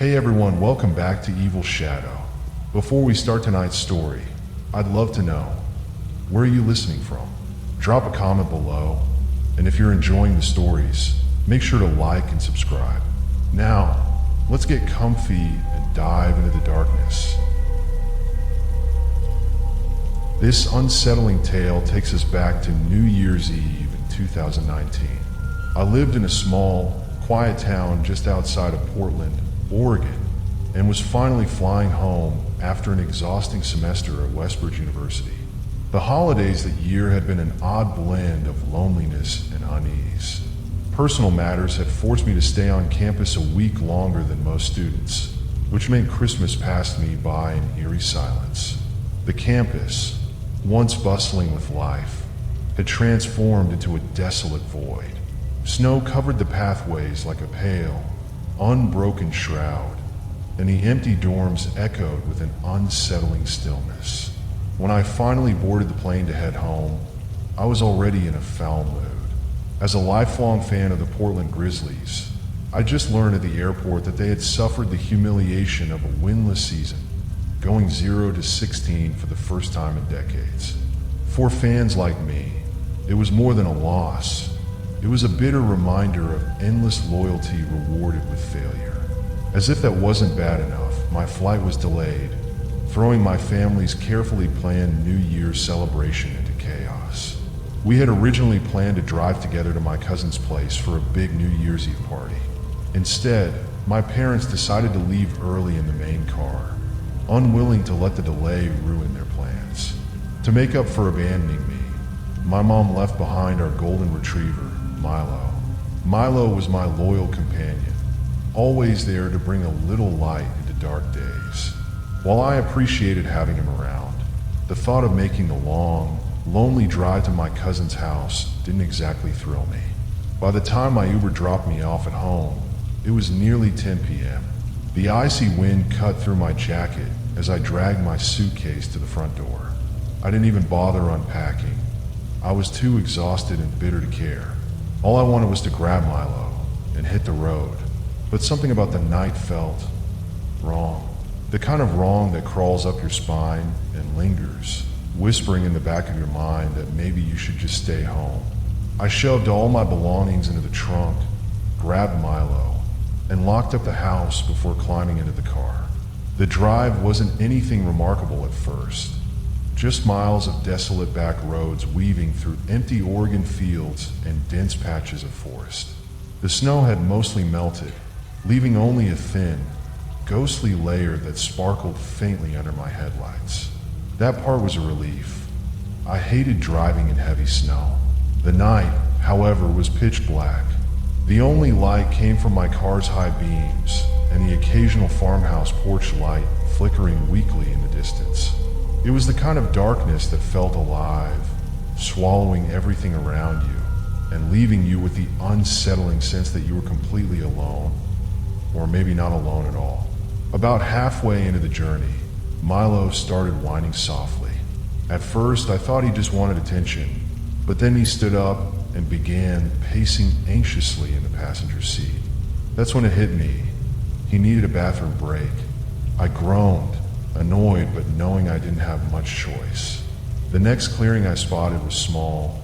Hey everyone, welcome back to Evil Shadow. Before we start tonight's story, I'd love to know, where are you listening from? Drop a comment below, and if you're enjoying the stories, make sure to like and subscribe. Now, let's get comfy and dive into the darkness. This unsettling tale takes us back to New Year's Eve in 2019. I lived in a small, quiet town just outside of Portland, Oregon, and was finally flying home after an exhausting semester at Westbridge University. The holidays that year had been an odd blend of loneliness and unease. Personal matters had forced me to stay on campus a week longer than most students, which meant Christmas passed me by in eerie silence. The campus, once bustling with life, had transformed into a desolate void. Snow covered the pathways like a pale, unbroken shroud, and the empty dorms echoed with an unsettling stillness. When I finally boarded the plane to head home, I was already in a foul mood. As a lifelong fan of the Portland Grizzlies, I just learned at the airport that they had suffered the humiliation of a winless season, going 0-16 for the first time in decades. For fans like me, it was more than a loss. It was a bitter reminder of endless loyalty rewarded with failure. As if that wasn't bad enough, my flight was delayed, throwing my family's carefully planned New Year's celebration into chaos. We had originally planned to drive together to my cousin's place for a big New Year's Eve party. Instead, my parents decided to leave early in the main car, unwilling to let the delay ruin their plans. To make up for abandoning me, my mom left behind our golden retriever, Milo. Milo was my loyal companion, always there to bring a little light into dark days. While I appreciated having him around, the thought of making the long, lonely drive to my cousin's house didn't exactly thrill me. By the time my Uber dropped me off at home, it was nearly 10 p.m. The icy wind cut through my jacket as I dragged my suitcase to the front door. I didn't even bother unpacking. I was too exhausted and bitter to care. All I wanted was to grab Milo and hit the road. But something about the night felt wrong. The kind of wrong that crawls up your spine and lingers, whispering in the back of your mind that maybe you should just stay home. I shoved all my belongings into the trunk, grabbed Milo, and locked up the house before climbing into the car. The drive wasn't anything remarkable at first. Just miles of desolate back roads weaving through empty Oregon fields and dense patches of forest. The snow had mostly melted, leaving only a thin, ghostly layer that sparkled faintly under my headlights. That part was a relief. I hated driving in heavy snow. The night, however, was pitch black. The only light came from my car's high beams and the occasional farmhouse porch light flickering weakly in the distance. It was the kind of darkness that felt alive, swallowing everything around you and leaving you with the unsettling sense that you were completely alone, or maybe not alone at all. About halfway into the journey, Milo started whining softly. At first, I thought he just wanted attention, but then he stood up and began pacing anxiously in the passenger seat. That's when it hit me. He needed a bathroom break. I groaned, annoyed but knowing I didn't have much choice. The next clearing I spotted was small,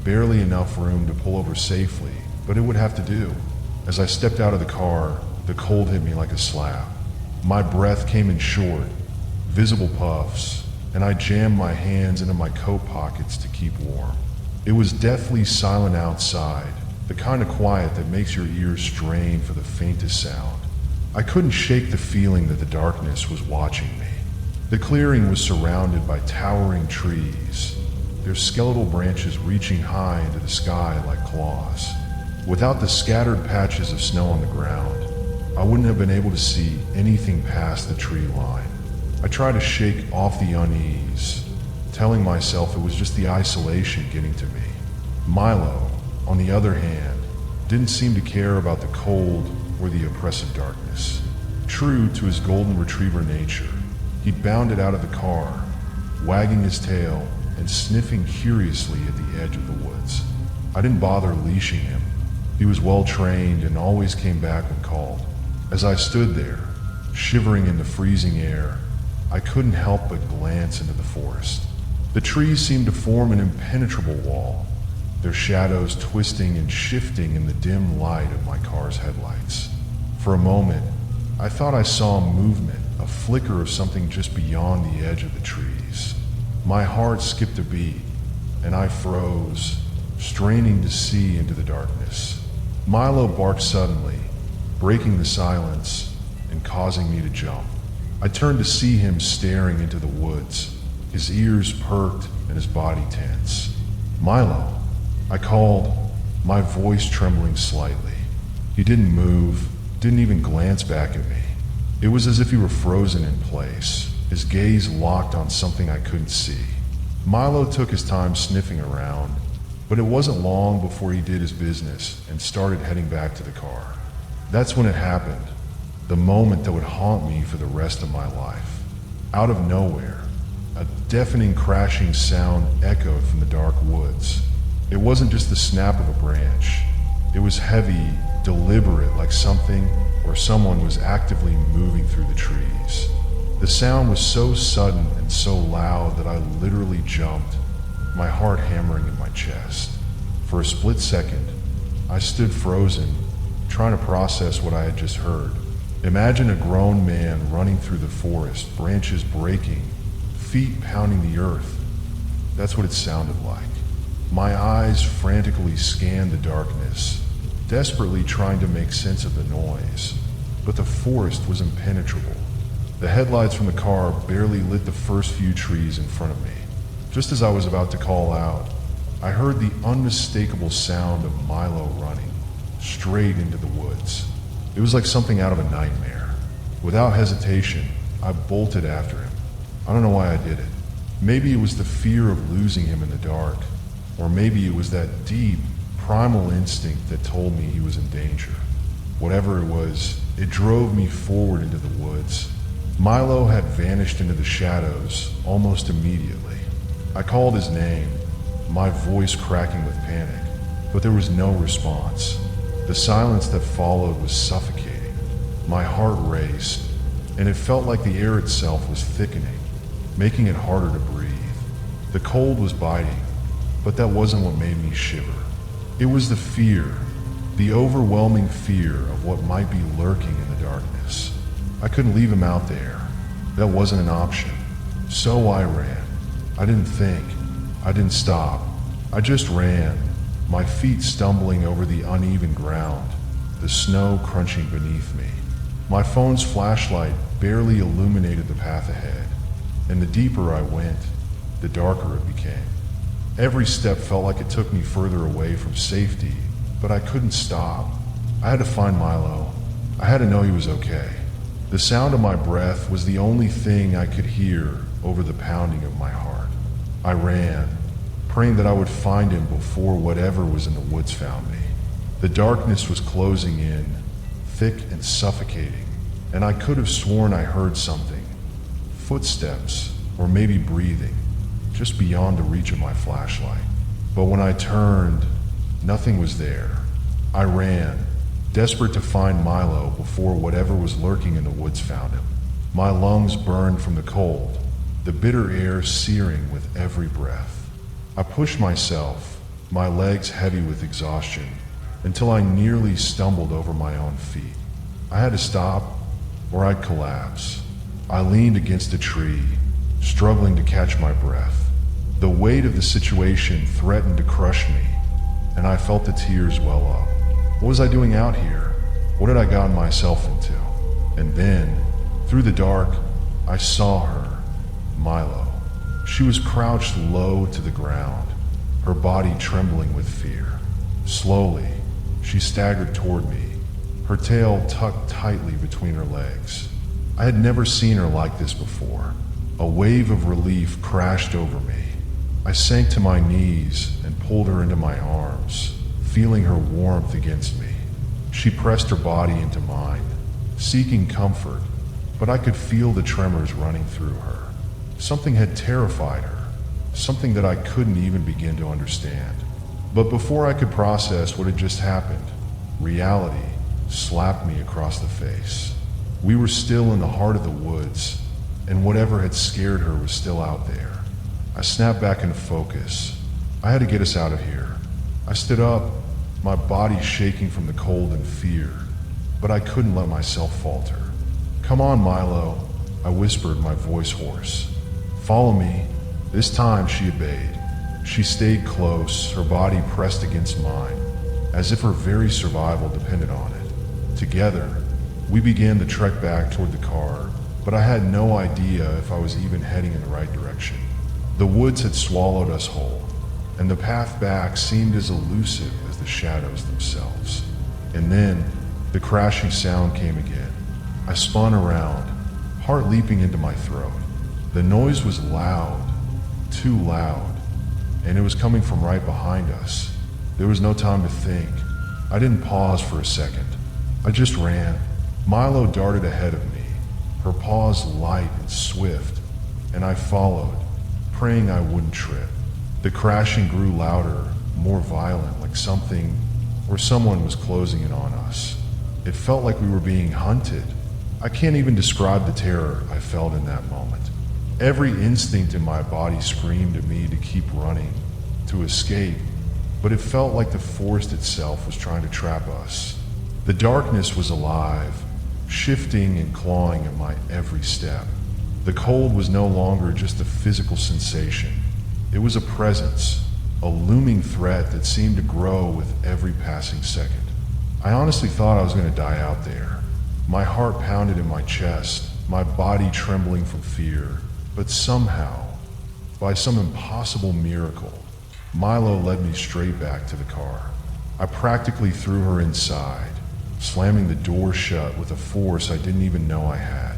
barely enough room to pull over safely, but it would have to do. As I stepped out of the car, the cold hit me like a slap. My breath came in short, visible puffs, and I jammed my hands into my coat pockets to keep warm. It was deathly silent outside, the kind of quiet that makes your ears strain for the faintest sound. I couldn't shake the feeling that the darkness was watching me. The clearing was surrounded by towering trees, their skeletal branches reaching high into the sky like claws. Without the scattered patches of snow on the ground, I wouldn't have been able to see anything past the tree line. I tried to shake off the unease, telling myself it was just the isolation getting to me. Milo, on the other hand, didn't seem to care about the cold or the oppressive darkness. True to his golden retriever nature, he bounded out of the car, wagging his tail and sniffing curiously at the edge of the woods. I didn't bother leashing him. He was well trained and always came back when called. As I stood there, Shivering in the freezing air, I couldn't help but glance into the forest. The trees seemed to form an impenetrable wall, their shadows twisting and shifting in the dim light of my car's headlights. For a moment, I thought I saw movement, a flicker of something just beyond the edge of the trees. My heart skipped a beat, and I froze, straining to see into the darkness. Milo barked suddenly, breaking the silence and causing me to jump. I turned to see him staring into the woods, his ears perked and his body tense. "Milo," I called, my voice trembling slightly. He didn't move, didn't even glance back at me. It was as if he were frozen in place, his gaze locked on something I couldn't see. Milo took his time sniffing around, but it wasn't long before he did his business and started heading back to the car. That's when it happened, the moment that would haunt me for the rest of my life. Out of nowhere, a deafening crashing sound echoed from the dark woods. It wasn't just the snap of a branch. It was heavy, deliberate, like something or someone was actively moving through the trees. The sound was so sudden and so loud that I literally jumped, my heart hammering in my chest. For a split second, I stood frozen, trying to process what I had just heard. Imagine a grown man running through the forest, branches breaking, feet pounding the earth. That's what it sounded like. My eyes frantically scanned the darkness, desperately trying to make sense of the noise. But the forest was impenetrable. The headlights from the car barely lit the first few trees in front of me. Just as I was about to call out, I heard the unmistakable sound of Milo running, straight into the woods. It was like something out of a nightmare. Without hesitation, I bolted after him. I don't know why I did it. Maybe it was the fear of losing him in the dark, or maybe it was that deep, primal instinct that told me he was in danger. Whatever it was, it drove me forward into the woods. Milo had vanished into the shadows almost immediately. I called his name, my voice cracking with panic, but there was no response. The silence that followed was suffocating. My heart raced, and it felt like the air itself was thickening, making it harder to breathe. The cold was biting, but that wasn't what made me shiver. It was the fear, the overwhelming fear of what might be lurking in the darkness. I couldn't leave him out there. That wasn't an option. So I ran. I didn't think. I didn't stop. I just ran, my feet stumbling over the uneven ground, the snow crunching beneath me. My phone's flashlight barely illuminated the path ahead, and the deeper I went, the darker it became. Every step felt like it took me further away from safety, but I couldn't stop. I had to find Milo. I had to know he was okay. The sound of my breath was the only thing I could hear over the pounding of my heart. I ran, praying that I would find him before whatever was in the woods found me. The darkness was closing in, thick and suffocating, and I could have sworn I heard something. Footsteps, or maybe breathing, just beyond the reach of my flashlight. But when I turned, nothing was there. I ran, desperate to find Milo before whatever was lurking in the woods found him. My lungs burned from the cold, the bitter air searing with every breath. I pushed myself, my legs heavy with exhaustion, until I nearly stumbled over my own feet. I had to stop, or I'd collapse. I leaned against a tree, struggling to catch my breath. The weight of the situation threatened to crush me, and I felt the tears well up. What was I doing out here? What had I gotten myself into? And then, through the dark, I saw her, Milo. She was crouched low to the ground, her body trembling with fear. Slowly, she staggered toward me, her tail tucked tightly between her legs. I had never seen her like this before. A wave of relief crashed over me. I sank to my knees and pulled her into my arms, feeling her warmth against me. She pressed her body into mine, seeking comfort, but I could feel the tremors running through her. Something had terrified her, something that I couldn't even begin to understand. But before I could process what had just happened, reality slapped me across the face. We were still in the heart of the woods, and whatever had scared her was still out there. I snapped back into focus. I had to get us out of here. I stood up, my body shaking from the cold and fear, but I couldn't let myself falter. "Come on, Milo," I whispered, my voice hoarse. "Follow me." This time she obeyed. She stayed close, her body pressed against mine, as if her very survival depended on it. Together, we began the trek back toward the car, but I had no idea if I was even heading in the right direction. The woods had swallowed us whole, and the path back seemed as elusive as the shadows themselves. And then, the crashing sound came again. I spun around, heart leaping into my throat. The noise was loud, too loud, and it was coming from right behind us. There was no time to think. I didn't pause for a second. I just ran. Milo darted ahead of me, her paws light and swift, and I followed, praying I wouldn't trip. The crashing grew louder, more violent, like something or someone was closing in on us. It felt like we were being hunted. I can't even describe the terror I felt in that moment. Every instinct in my body screamed at me to keep running, to escape, but it felt like the forest itself was trying to trap us. The darkness was alive, shifting and clawing at my every step. The cold was no longer just a physical sensation. It was a presence, a looming threat that seemed to grow with every passing second. I honestly thought I was going to die out there. My heart pounded in my chest, my body trembling from fear. But somehow, by some impossible miracle, Milo led me straight back to the car. I practically threw her inside, slamming the door shut with a force I didn't even know I had.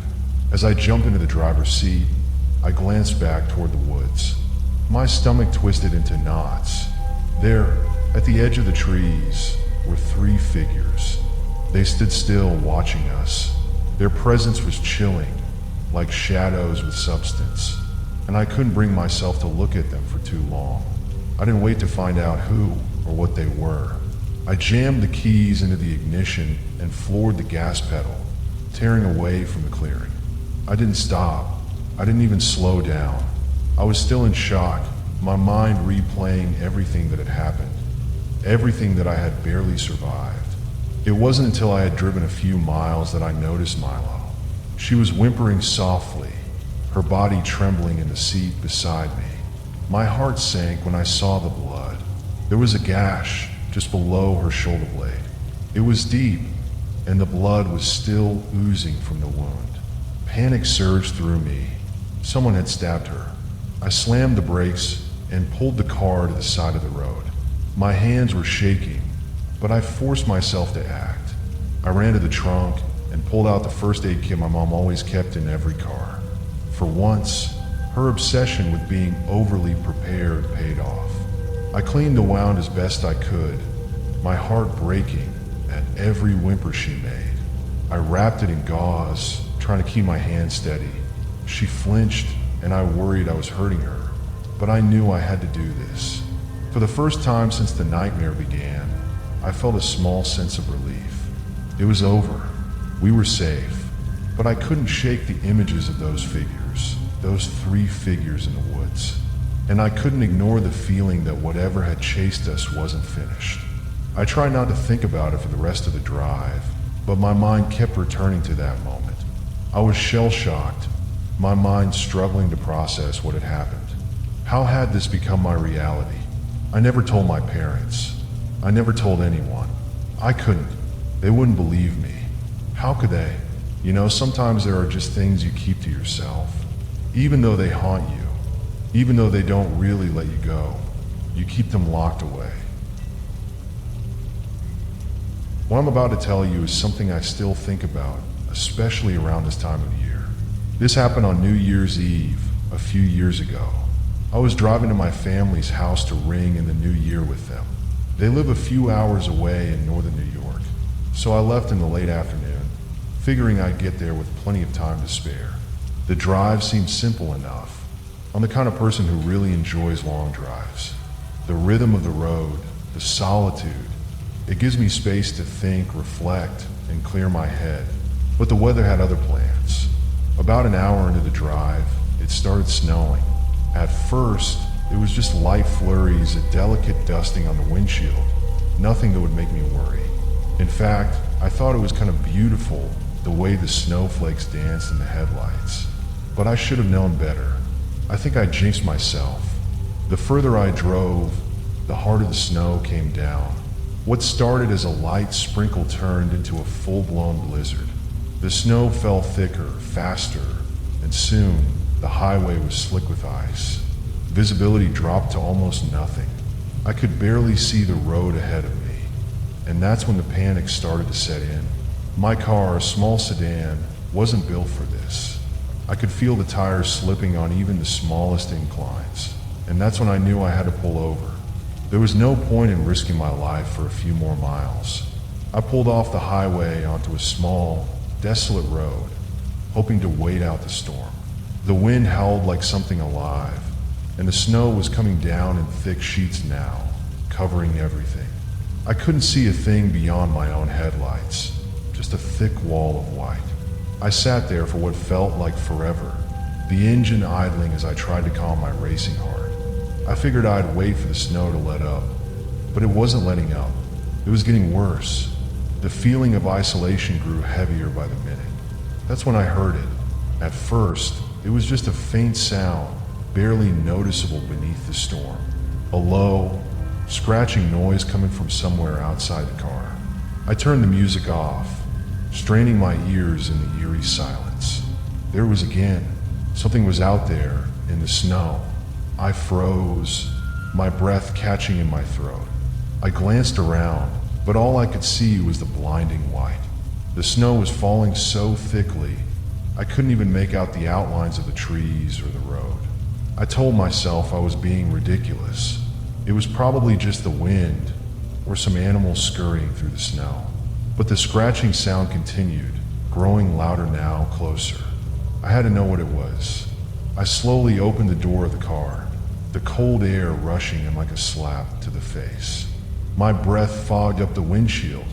As I jumped into the driver's seat, I glanced back toward the woods. My stomach twisted into knots. There, at the edge of the trees, were 3 figures. They stood still, watching us. Their presence was chilling, like shadows with substance, and I couldn't bring myself to look at them for too long. I didn't wait to find out who or what they were. I jammed the keys into the ignition and floored the gas pedal, tearing away from the clearing. I didn't stop. I didn't even slow down. I was still in shock, my mind replaying everything that had happened, everything that I had barely survived. It wasn't until I had driven a few miles that I noticed Milo. She was whimpering softly, her body trembling in the seat beside me. My heart sank when I saw the blood. There was a gash just below her shoulder blade. It was deep, and the blood was still oozing from the wound. Panic surged through me. Someone had stabbed her. I slammed the brakes and pulled the car to the side of the road. My hands were shaking, but I forced myself to act. I ran to the trunk and pulled out the first aid kit my mom always kept in every car. For once, her obsession with being overly prepared paid off. I cleaned the wound as best I could, my heart breaking at every whimper she made. I wrapped it in gauze, trying to keep my hand steady. She flinched, and I worried I was hurting her, but I knew I had to do this. For the first time since the nightmare began, I felt a small sense of relief. It was over. We were safe, but I couldn't shake the images of those figures, those 3 figures in the woods. And I couldn't ignore the feeling that whatever had chased us wasn't finished. I tried not to think about it for the rest of the drive, but my mind kept returning to that moment. I was shell-shocked, my mind struggling to process what had happened. How had this become my reality? I never told my parents. I never told anyone. I couldn't. They wouldn't believe me. How could they? You know, sometimes there are just things you keep to yourself. Even though they haunt you, even though they don't really let you go, you keep them locked away. What I'm about to tell you is something I still think about, especially around this time of year. This happened on New Year's Eve, a few years ago. I was driving to my family's house to ring in the new year with them. They live a few hours away in northern New York, so I left in the late afternoon, figuring I'd get there with plenty of time to spare. The drive seemed simple enough. I'm the kind of person who really enjoys long drives. The rhythm of the road, the solitude, it gives me space to think, reflect, and clear my head. But the weather had other plans. About an hour into the drive, it started snowing. At first, it was just light flurries, a delicate dusting on the windshield. Nothing that would make me worry. In fact, I thought it was kind of beautiful the way the snowflakes danced in the headlights. But I should have known better. I think I jinxed myself. The further I drove, the harder the snow came down. What started as a light sprinkle turned into a full-blown blizzard. The snow fell thicker, faster, and soon the highway was slick with ice. Visibility dropped to almost nothing. I could barely see the road ahead of me, and that's when the panic started to set in. My car, a small sedan, wasn't built for this. I could feel the tires slipping on even the smallest inclines, and that's when I knew I had to pull over. There was no point in risking my life for a few more miles. I pulled off the highway onto a small, desolate road, hoping to wait out the storm. The wind howled like something alive, and the snow was coming down in thick sheets now, covering everything. I couldn't see a thing beyond my own headlights, just a thick wall of white. I sat there for what felt like forever, the engine idling as I tried to calm my racing heart. I figured I'd wait for the snow to let up, but it wasn't letting up. It was getting worse. The feeling of isolation grew heavier by the minute. That's when I heard it. At first, it was just a faint sound, barely noticeable beneath the storm. A low, scratching noise coming from somewhere outside the car. I turned the music off, straining my ears in the eerie silence. There it was again. Something was out there in the snow. I froze, my breath catching in my throat. I glanced around, but all I could see was the blinding white. The snow was falling so thickly, I couldn't even make out the outlines of the trees or the road. I told myself I was being ridiculous. It was probably just the wind or some animal scurrying through the snow. But the scratching sound continued, growing louder now, closer. I had to know what it was. I slowly opened the door of the car, the cold air rushing in like a slap to the face. My breath fogged up the windshield,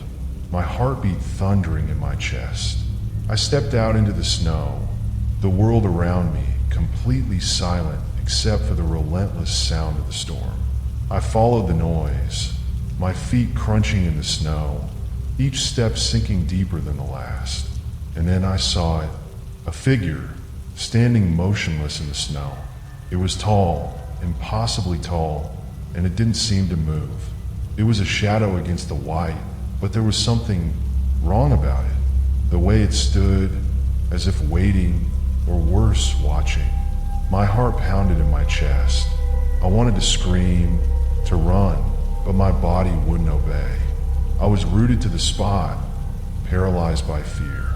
my heartbeat thundering in my chest. I stepped out into the snow, the world around me completely silent except for the relentless sound of the storm. I followed the noise, my feet crunching in the snow, each step sinking deeper than the last. And then I saw it, a figure, standing motionless in the snow. It was tall, impossibly tall, and it didn't seem to move. It was a shadow against the white, but there was something wrong about it. The way it stood, as if waiting, or worse, watching. My heart pounded in my chest. I wanted to scream, to run, but my body wouldn't obey. I was rooted to the spot, paralyzed by fear.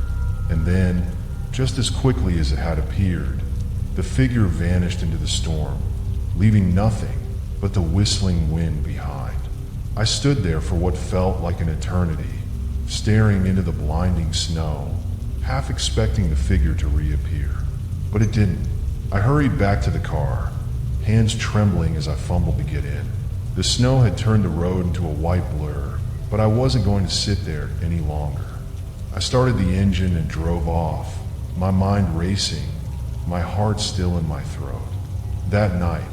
And then, just as quickly as it had appeared, the figure vanished into the storm, leaving nothing but the whistling wind behind. I stood there for what felt like an eternity, staring into the blinding snow, half expecting the figure to reappear. But it didn't. I hurried back to the car, hands trembling as I fumbled to get in. The snow had turned the road into a white blur, but I wasn't going to sit there any longer. I started the engine and drove off, my mind racing, my heart still in my throat. That night,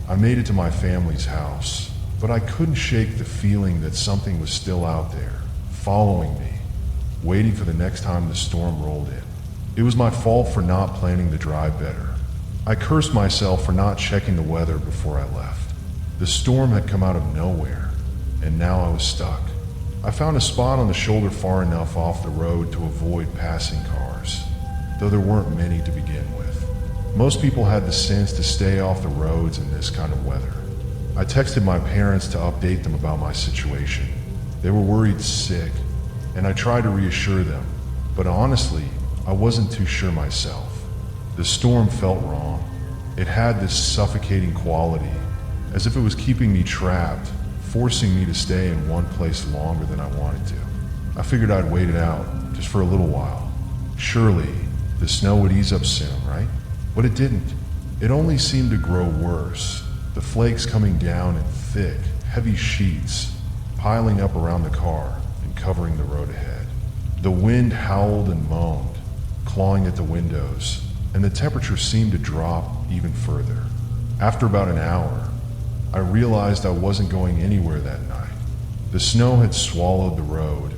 I made it to my family's house, but I couldn't shake the feeling that something was still out there, following me, waiting for the next time the storm rolled in. It was my fault for not planning the drive better. I cursed myself for not checking the weather before I left. The storm had come out of nowhere, and now I was stuck. I found a spot on the shoulder far enough off the road to avoid passing cars, though there weren't many to begin with. Most people had the sense to stay off the roads in this kind of weather. I texted my parents to update them about my situation. They were worried sick, and I tried to reassure them, but honestly, I wasn't too sure myself. The storm felt wrong. It had this suffocating quality, as if it was keeping me trapped, forcing me to stay in one place longer than I wanted to. I figured I'd wait it out, just for a little while. Surely, the snow would ease up soon, right? But it didn't. It only seemed to grow worse, the flakes coming down in thick, heavy sheets, piling up around the car and covering the road ahead. The wind howled and moaned, clawing at the windows, and the temperature seemed to drop even further. After about an hour, I realized I wasn't going anywhere that night. The snow had swallowed the road,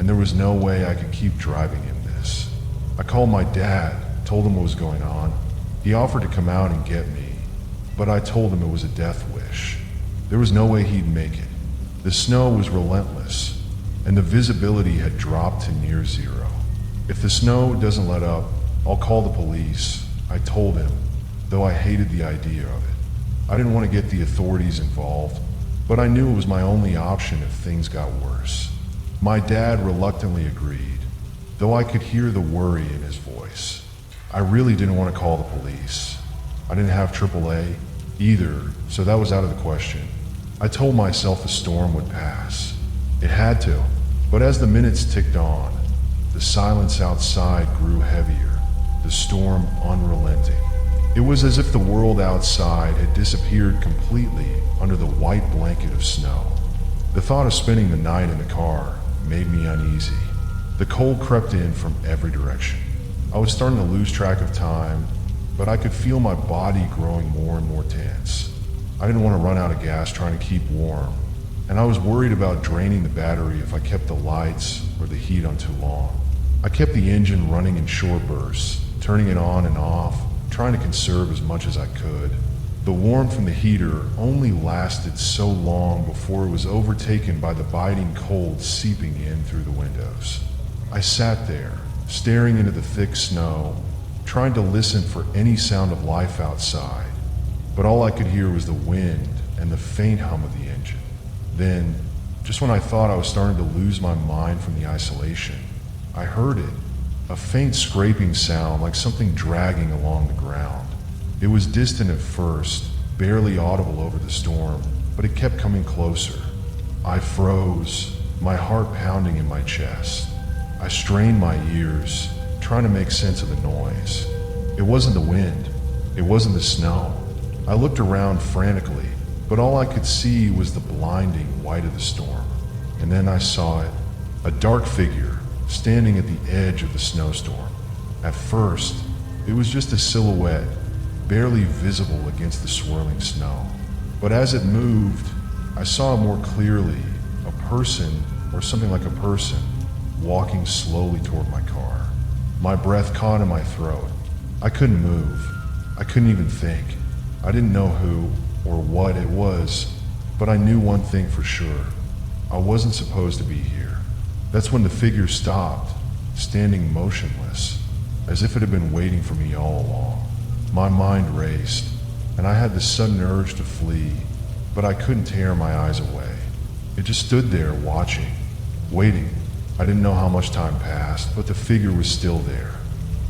and there was no way I could keep driving in this. I called my dad, told him what was going on. He offered to come out and get me, but I told him it was a death wish. There was no way he'd make it. The snow was relentless, and the visibility had dropped to near zero. If the snow doesn't let up, I'll call the police, I told him, though I hated the idea of it. I didn't want to get the authorities involved, but I knew it was my only option if things got worse. My dad reluctantly agreed, though I could hear the worry in his voice. I really didn't want to call the police. I didn't have AAA either, so that was out of the question. I told myself the storm would pass. It had to, but as the minutes ticked on, the silence outside grew heavier, the storm unrelenting. It was as if the world outside had disappeared completely under the white blanket of snow. The thought of spending the night in the car made me uneasy. The cold crept in from every direction. I was starting to lose track of time, but I could feel my body growing more and more tense. I didn't want to run out of gas trying to keep warm, and I was worried about draining the battery if I kept the lights or the heat on too long. I kept the engine running in short bursts, turning it on and off, trying to conserve as much as I could. The warmth from the heater only lasted so long before it was overtaken by the biting cold seeping in through the windows. I sat there, staring into the thick snow, trying to listen for any sound of life outside, but all I could hear was the wind and the faint hum of the engine. Then, just when I thought I was starting to lose my mind from the isolation, I heard it. A faint scraping sound like something dragging along the ground. It was distant at first, barely audible over the storm, but it kept coming closer. I froze, my heart pounding in my chest. I strained my ears, trying to make sense of the noise. It wasn't the wind. It wasn't the snow. I looked around frantically, but all I could see was the blinding white of the storm. And then I saw it, a dark figure, standing at the edge of the snowstorm. At first, it was just a silhouette, barely visible against the swirling snow. But as it moved, I saw it more clearly, a person, or something like a person, walking slowly toward my car. My breath caught in my throat. I couldn't move. I couldn't even think. I didn't know who or what it was, but I knew one thing for sure. I wasn't supposed to be here. That's when the figure stopped, standing motionless, as if it had been waiting for me all along. My mind raced, and I had this sudden urge to flee, but I couldn't tear my eyes away. It just stood there watching, waiting. I didn't know how much time passed, but the figure was still there.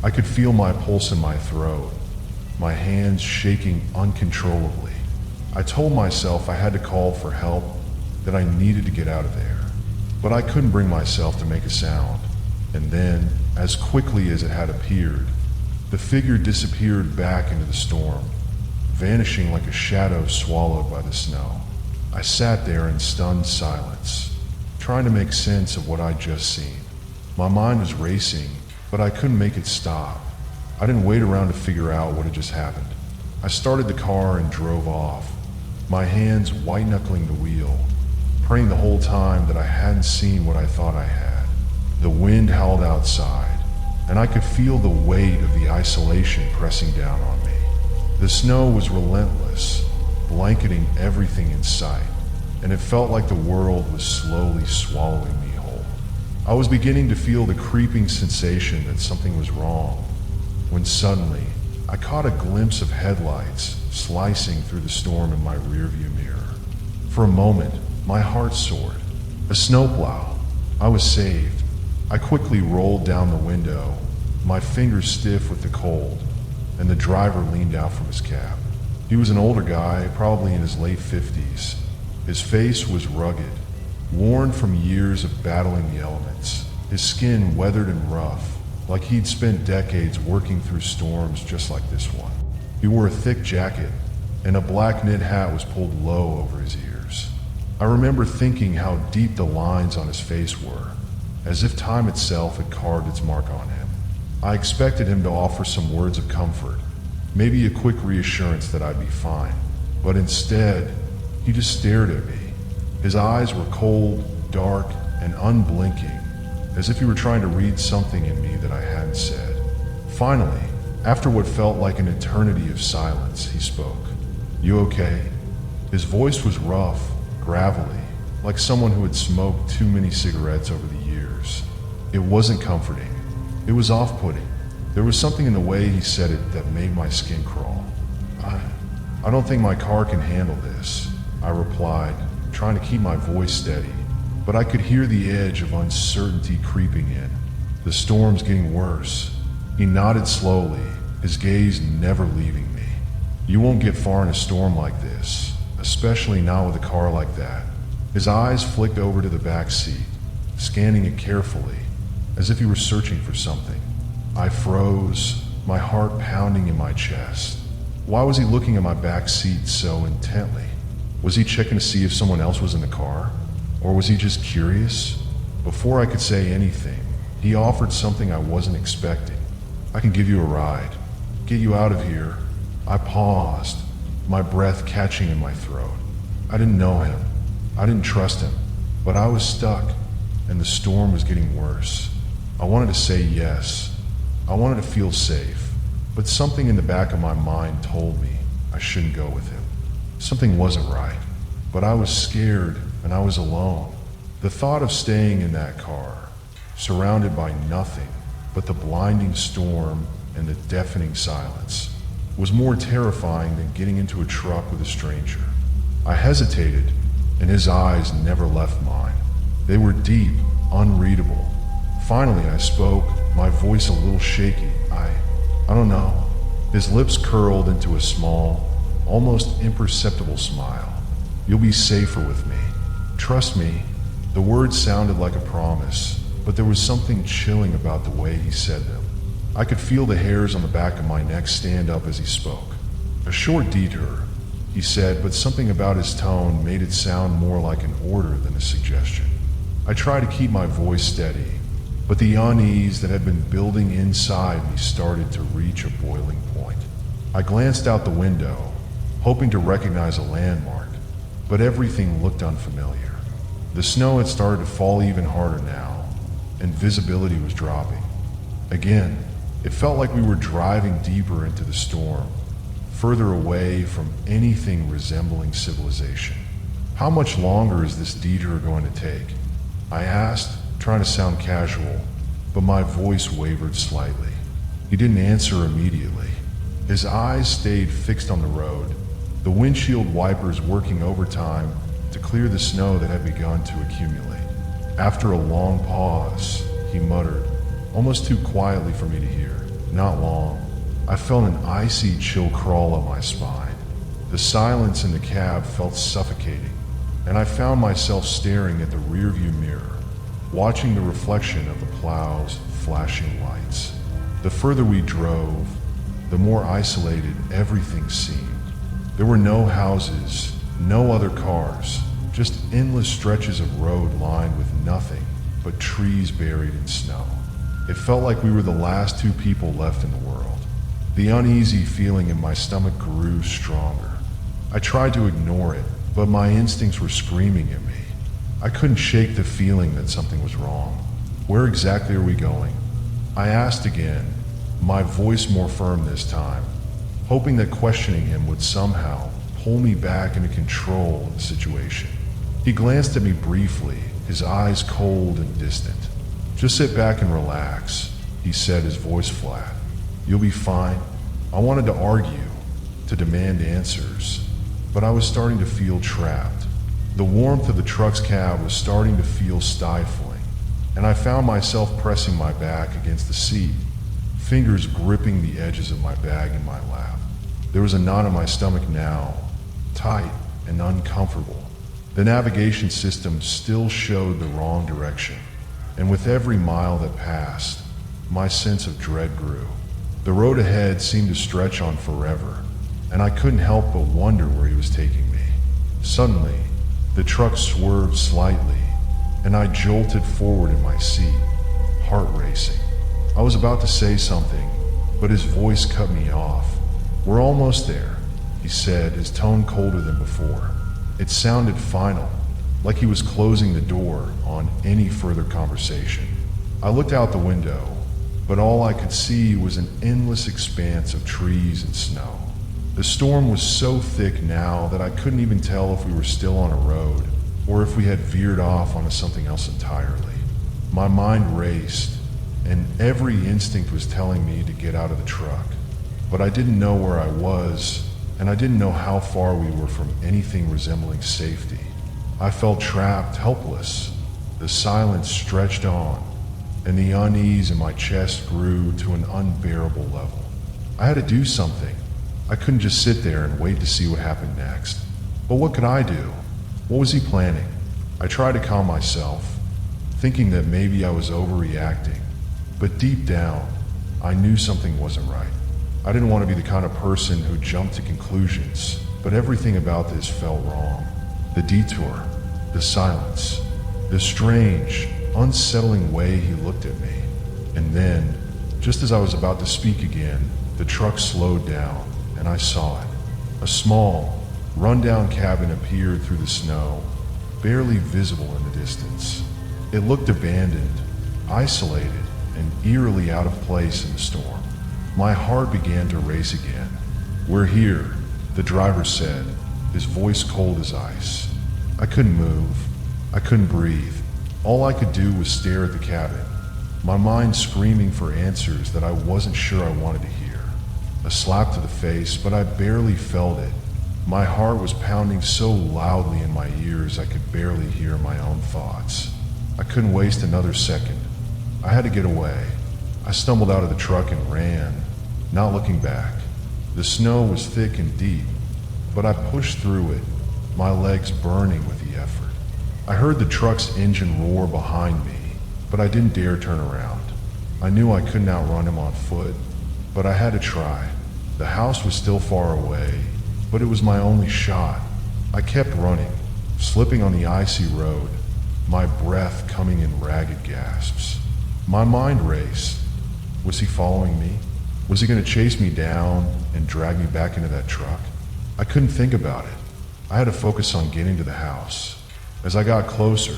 I could feel my pulse in my throat, my hands shaking uncontrollably. I told myself I had to call for help, that I needed to get out of there. But I couldn't bring myself to make a sound. And then, as quickly as it had appeared, the figure disappeared back into the storm, vanishing like a shadow swallowed by the snow. I sat there in stunned silence, trying to make sense of what I'd just seen. My mind was racing, but I couldn't make it stop. I didn't wait around to figure out what had just happened. I started the car and drove off, my hands white-knuckling the wheel, praying the whole time that I hadn't seen what I thought I had. The wind howled outside, and I could feel the weight of the isolation pressing down on me. The snow was relentless, blanketing everything in sight, and it felt like the world was slowly swallowing me whole. I was beginning to feel the creeping sensation that something was wrong, when suddenly I caught a glimpse of headlights slicing through the storm in my rearview mirror. For a moment, my heart soared. A snowplow. I was saved. I quickly rolled down the window, my fingers stiff with the cold, and the driver leaned out from his cab. He was an older guy, probably in his late 50s. His face was rugged, worn from years of battling the elements, his skin weathered and rough, like he'd spent decades working through storms just like this one. He wore a thick jacket, and a black knit hat was pulled low over his ears. I remember thinking how deep the lines on his face were, as if time itself had carved its mark on him. I expected him to offer some words of comfort, maybe a quick reassurance that I'd be fine, but instead, he just stared at me. His eyes were cold, dark, and unblinking, as if he were trying to read something in me that I hadn't said. Finally, after what felt like an eternity of silence, he spoke. "You okay?" His voice was rough, gravelly, like someone who had smoked too many cigarettes over the years. It wasn't comforting. It was off-putting. There was something in the way he said it that made my skin crawl. I don't think my car can handle this," I replied, trying to keep my voice steady, but I could hear the edge of uncertainty creeping in. "The storm's getting worse." He nodded slowly, his gaze never leaving me. "You won't get far in a storm like this, especially not with a car like that." His eyes flicked over to the back seat, scanning it carefully, as if he were searching for something. I froze, my heart pounding in my chest. Why was he looking at my back seat so intently? Was he checking to see if someone else was in the car? Or was he just curious? Before I could say anything, he offered something I wasn't expecting. "I can give you a ride. Get you out of here." I paused, my breath catching in my throat. I didn't know him. I didn't trust him. But I was stuck, and the storm was getting worse. I wanted to say yes. I wanted to feel safe. But something in the back of my mind told me I shouldn't go with him. Something wasn't right. But I was scared, and I was alone. The thought of staying in that car, surrounded by nothing but the blinding storm and the deafening silence, was more terrifying than getting into a truck with a stranger. I hesitated, and his eyes never left mine. They were deep, unreadable. Finally, I spoke, my voice a little shaky. I don't know. His lips curled into a small, almost imperceptible smile. "You'll be safer with me. Trust me." The words sounded like a promise, but there was something chilling about the way he said them. I could feel the hairs on the back of my neck stand up as he spoke. "A short detour," he said, but something about his tone made it sound more like an order than a suggestion. I tried to keep my voice steady, but the unease that had been building inside me started to reach a boiling point. I glanced out the window, hoping to recognize a landmark, but everything looked unfamiliar. The snow had started to fall even harder now, and visibility was dropping. Again, it felt like we were driving deeper into the storm, further away from anything resembling civilization. "How much longer is this detour going to take?" I asked, trying to sound casual, but my voice wavered slightly. He didn't answer immediately. His eyes stayed fixed on the road, the windshield wipers working overtime to clear the snow that had begun to accumulate. After a long pause, he muttered, almost too quietly for me to hear, "Not long." I felt an icy chill crawl up my spine. The silence in the cab felt suffocating, and I found myself staring at the rearview mirror, watching the reflection of the plow's flashing lights. The further we drove, the more isolated everything seemed. There were no houses, no other cars, just endless stretches of road lined with nothing but trees buried in snow. It felt like we were the last two people left in the world. The uneasy feeling in my stomach grew stronger. I tried to ignore it, but my instincts were screaming at me. I couldn't shake the feeling that something was wrong. "Where exactly are we going?" I asked again, my voice more firm this time, hoping that questioning him would somehow pull me back into control of the situation. He glanced at me briefly, his eyes cold and distant. "Just sit back and relax," he said, his voice flat. "You'll be fine." I wanted to argue, to demand answers, but I was starting to feel trapped. The warmth of the truck's cab was starting to feel stifling, and I found myself pressing my back against the seat, fingers gripping the edges of my bag in my lap. There was a knot in my stomach now, tight and uncomfortable. The navigation system still showed the wrong direction, and with every mile that passed, my sense of dread grew. The road ahead seemed to stretch on forever, and I couldn't help but wonder where he was taking me. Suddenly, the truck swerved slightly, and I jolted forward in my seat, heart racing. I was about to say something, but his voice cut me off. "We're almost there," he said, his tone colder than before. It sounded final, like he was closing the door on any further conversation. I looked out the window, but all I could see was an endless expanse of trees and snow. The storm was so thick now that I couldn't even tell if we were still on a road or if we had veered off onto something else entirely. My mind raced, and every instinct was telling me to get out of the truck. But I didn't know where I was, and I didn't know how far we were from anything resembling safety. I felt trapped, helpless. The silence stretched on, and the unease in my chest grew to an unbearable level. I had to do something. I couldn't just sit there and wait to see what happened next. But what could I do? What was he planning? I tried to calm myself, thinking that maybe I was overreacting. But deep down, I knew something wasn't right. I didn't want to be the kind of person who jumped to conclusions, but everything about this felt wrong. The detour, the silence, the strange, unsettling way he looked at me. And then, just as I was about to speak again, the truck slowed down, and I saw it. A small, run-down cabin appeared through the snow, barely visible in the distance. It looked abandoned, isolated, and eerily out of place in the storm. My heart began to race again. "We're here," the driver said, his voice cold as ice. I couldn't move. I couldn't breathe. All I could do was stare at the cabin, my mind screaming for answers that I wasn't sure I wanted to hear. A slap to the face, but I barely felt it. My heart was pounding so loudly in my ears I could barely hear my own thoughts. I couldn't waste another second. I had to get away. I stumbled out of the truck and ran, not looking back. The snow was thick and deep, but I pushed through it, my legs burning with the effort. I heard the truck's engine roar behind me, but I didn't dare turn around. I knew I couldn't outrun him on foot, but I had to try. The house was still far away, but it was my only shot. I kept running, slipping on the icy road, my breath coming in ragged gasps. My mind raced. Was he following me? Was he going to chase me down and drag me back into that truck? I couldn't think about it. I had to focus on getting to the house. As I got closer,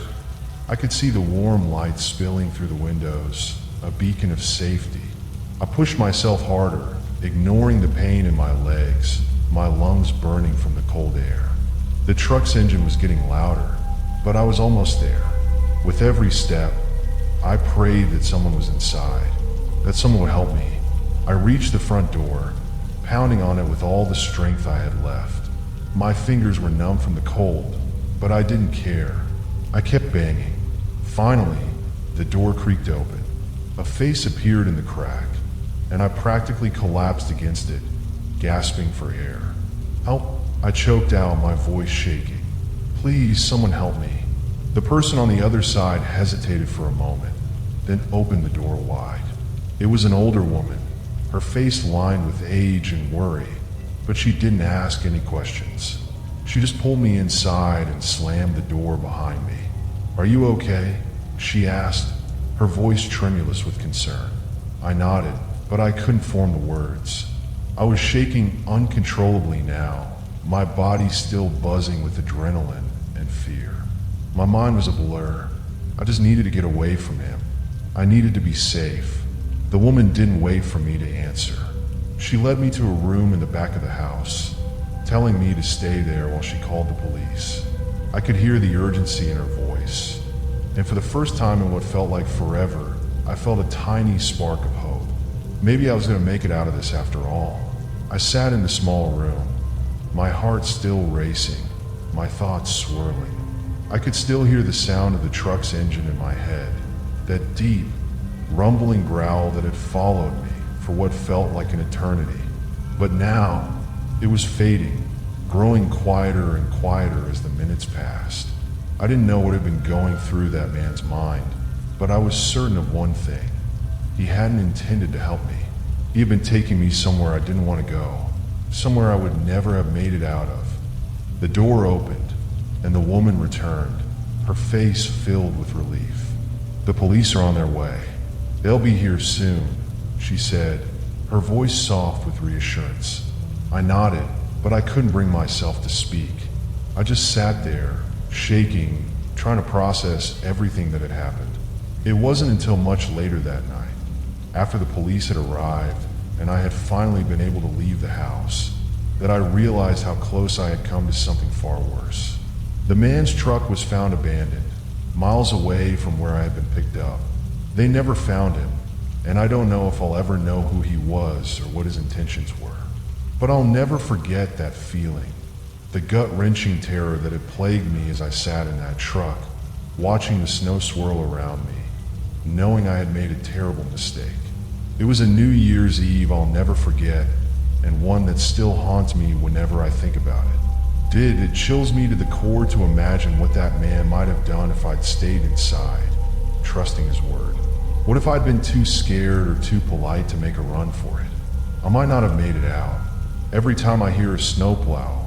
I could see the warm light spilling through the windows, a beacon of safety. I pushed myself harder, ignoring the pain in my legs, my lungs burning from the cold air. The truck's engine was getting louder, but I was almost there. With every step, I prayed that someone was inside, that someone would help me. I reached the front door, pounding on it with all the strength I had left. My fingers were numb from the cold, but I didn't care. I kept banging. Finally, the door creaked open. A face appeared in the crack, and I practically collapsed against it, gasping for air. "Help," I choked out, my voice shaking. "Please, someone help me." The person on the other side hesitated for a moment, then opened the door wide. It was an older woman, her face lined with age and worry, but she didn't ask any questions. She just pulled me inside and slammed the door behind me. "Are you okay?" she asked, her voice tremulous with concern. I nodded, but I couldn't form the words. I was shaking uncontrollably now, my body still buzzing with adrenaline and fear. My mind was a blur. I just needed to get away from him. I needed to be safe. The woman didn't wait for me to answer. She led me to a room in the back of the house, telling me to stay there while she called the police. I could hear the urgency in her voice, and for the first time in what felt like forever, I felt a tiny spark of hope. Maybe I was going to make it out of this after all. I sat in the small room, my heart still racing, my thoughts swirling. I could still hear the sound of the truck's engine in my head, that deep, rumbling growl that had followed me for what felt like an eternity. But now, it was fading, growing quieter and quieter as the minutes passed. I didn't know what had been going through that man's mind, but I was certain of one thing. He hadn't intended to help me. He had been taking me somewhere I didn't want to go, somewhere I would never have made it out of. The door opened, and the woman returned, her face filled with relief. "The police are on their way. They'll be here soon," she said, her voice soft with reassurance. I nodded, but I couldn't bring myself to speak. I just sat there, shaking, trying to process everything that had happened. It wasn't until much later that night, after the police had arrived and I had finally been able to leave the house, that I realized how close I had come to something far worse. The man's truck was found abandoned, miles away from where I had been picked up. They never found him, and I don't know if I'll ever know who he was or what his intentions were. But I'll never forget that feeling, the gut-wrenching terror that had plagued me as I sat in that truck, watching the snow swirl around me, knowing I had made a terrible mistake. It was a New Year's Eve I'll never forget, and one that still haunts me whenever I think about it. It chills me to the core to imagine what that man might have done if I'd stayed inside, trusting his word. What if I'd been too scared or too polite to make a run for it? I might not have made it out. Every time I hear a snowplow,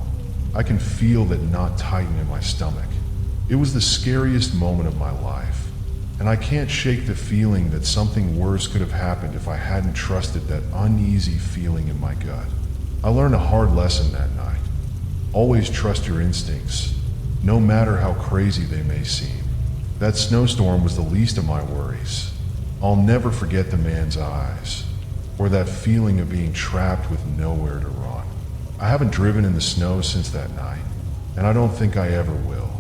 I can feel that knot tighten in my stomach. It was the scariest moment of my life, and I can't shake the feeling that something worse could have happened if I hadn't trusted that uneasy feeling in my gut. I learned a hard lesson that night. Always trust your instincts, no matter how crazy they may seem. That snowstorm was the least of my worries. I'll never forget the man's eyes, or that feeling of being trapped with nowhere to run. I haven't driven in the snow since that night, and I don't think I ever will.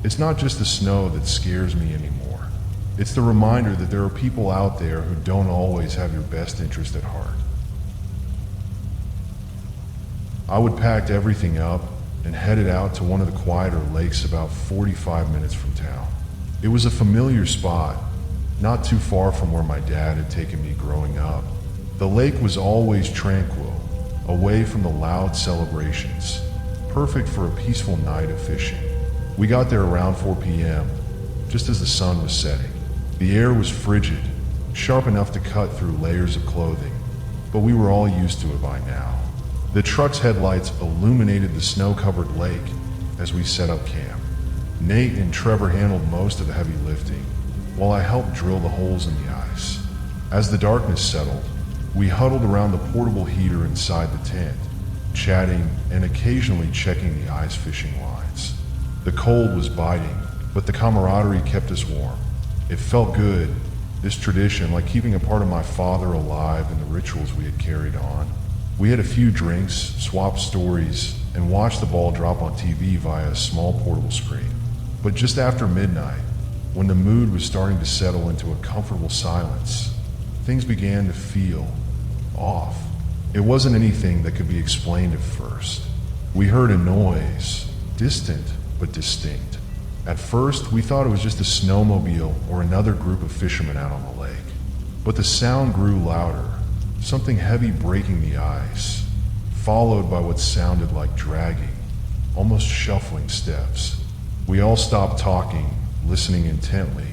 It's not just the snow that scares me anymore. It's the reminder that there are people out there who don't always have your best interest at heart. I would pack everything up and headed out to one of the quieter lakes about 45 minutes from town. It was a familiar spot, not too far from where my dad had taken me growing up. The lake was always tranquil, away from the loud celebrations, perfect for a peaceful night of fishing. We got there around 4 p.m., just as the sun was setting. The air was frigid, sharp enough to cut through layers of clothing, but we were all used to it by now. The truck's headlights illuminated the snow-covered lake as we set up camp. Nate and Trevor handled most of the heavy lifting, while I helped drill the holes in the ice. As the darkness settled, we huddled around the portable heater inside the tent, chatting and occasionally checking the ice fishing lines. The cold was biting, but the camaraderie kept us warm. It felt good, this tradition, like keeping a part of my father alive in the rituals we had carried on. We had a few drinks, swapped stories, and watched the ball drop on TV via a small portable screen. But just after midnight, when the mood was starting to settle into a comfortable silence, things began to feel off. It wasn't anything that could be explained at first. We heard a noise, distant but distinct. At first, we thought it was just a snowmobile or another group of fishermen out on the lake. But the sound grew louder, something heavy breaking the ice, followed by what sounded like dragging, almost shuffling steps. We all stopped talking, listening intently.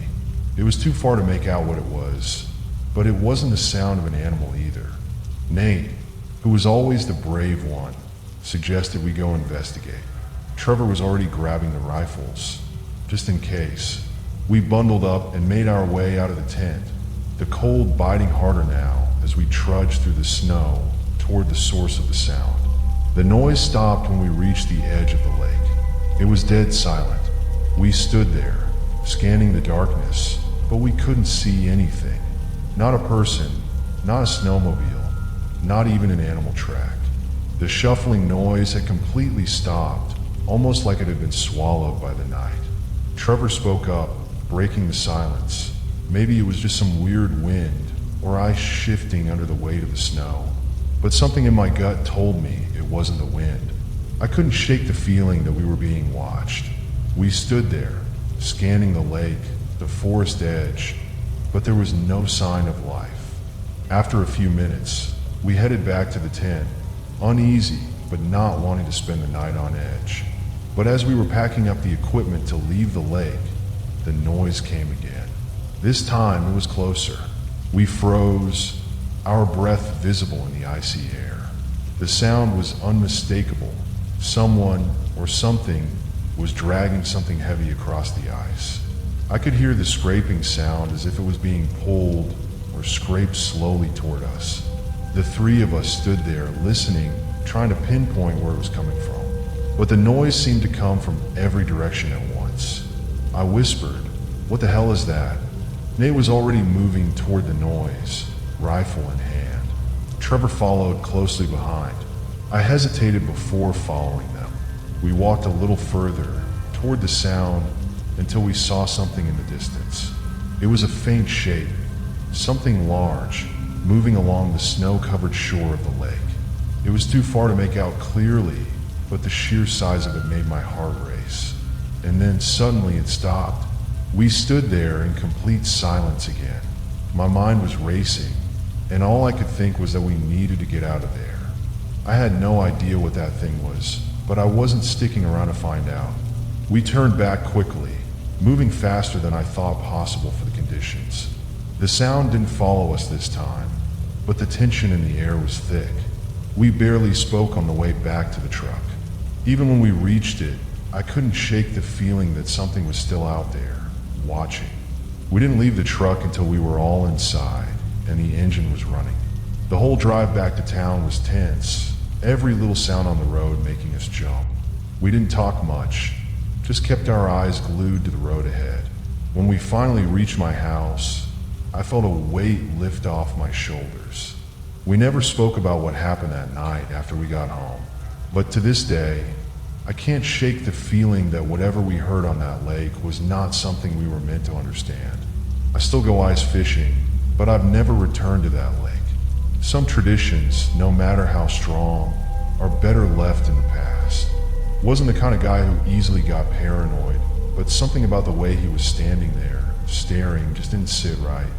It was too far to make out what it was, but it wasn't the sound of an animal either. Nate, who was always the brave one, suggested we go investigate. Trevor was already grabbing the rifles, just in case. We bundled up and made our way out of the tent, the cold biting harder now as we trudged through the snow toward the source of the sound. The noise stopped when we reached the edge of the lake. It was dead silent. We stood there, scanning the darkness, but we couldn't see anything. Not a person, not a snowmobile, not even an animal track. The shuffling noise had completely stopped, almost like it had been swallowed by the night. Trevor spoke up, breaking the silence. Maybe it was just some weird wind, or ice shifting under the weight of the snow. But something in my gut told me it wasn't the wind. I couldn't shake the feeling that we were being watched. We stood there, scanning the lake, the forest edge, but there was no sign of life. After a few minutes, we headed back to the tent, uneasy but not wanting to spend the night on edge. But as we were packing up the equipment to leave the lake, the noise came again. This time it was closer. We froze, our breath visible in the icy air. The sound was unmistakable. Someone or something was dragging something heavy across the ice. I could hear the scraping sound as if it was being pulled or scraped slowly toward us. The three of us stood there listening, trying to pinpoint where it was coming from. But the noise seemed to come from every direction at once. I whispered, "What the hell is that?" Nate was already moving toward the noise, rifle in hand. Trevor followed closely behind. I hesitated before following them. We walked a little further toward the sound until we saw something in the distance. It was a faint shape, something large, moving along the snow-covered shore of the lake. It was too far to make out clearly, but the sheer size of it made my heart race. And then suddenly it stopped. We stood there in complete silence again. My mind was racing, and all I could think was that we needed to get out of there. I had no idea what that thing was, but I wasn't sticking around to find out. We turned back quickly, moving faster than I thought possible for the conditions. The sound didn't follow us this time, but the tension in the air was thick. We barely spoke on the way back to the truck. Even when we reached it, I couldn't shake the feeling that something was still out there, watching. We didn't leave the truck until we were all inside and the engine was running. The whole drive back to town was tense, every little sound on the road making us jump. We didn't talk much, just kept our eyes glued to the road ahead. When we finally reached my house, I felt a weight lift off my shoulders. We never spoke about what happened that night after we got home, but to this day, I can't shake the feeling that whatever we heard on that lake was not something we were meant to understand. I still go ice fishing, but I've never returned to that lake. Some traditions, no matter how strong, are better left in the past. Wasn't the kind of guy who easily got paranoid, but something about the way he was standing there, staring, just didn't sit right.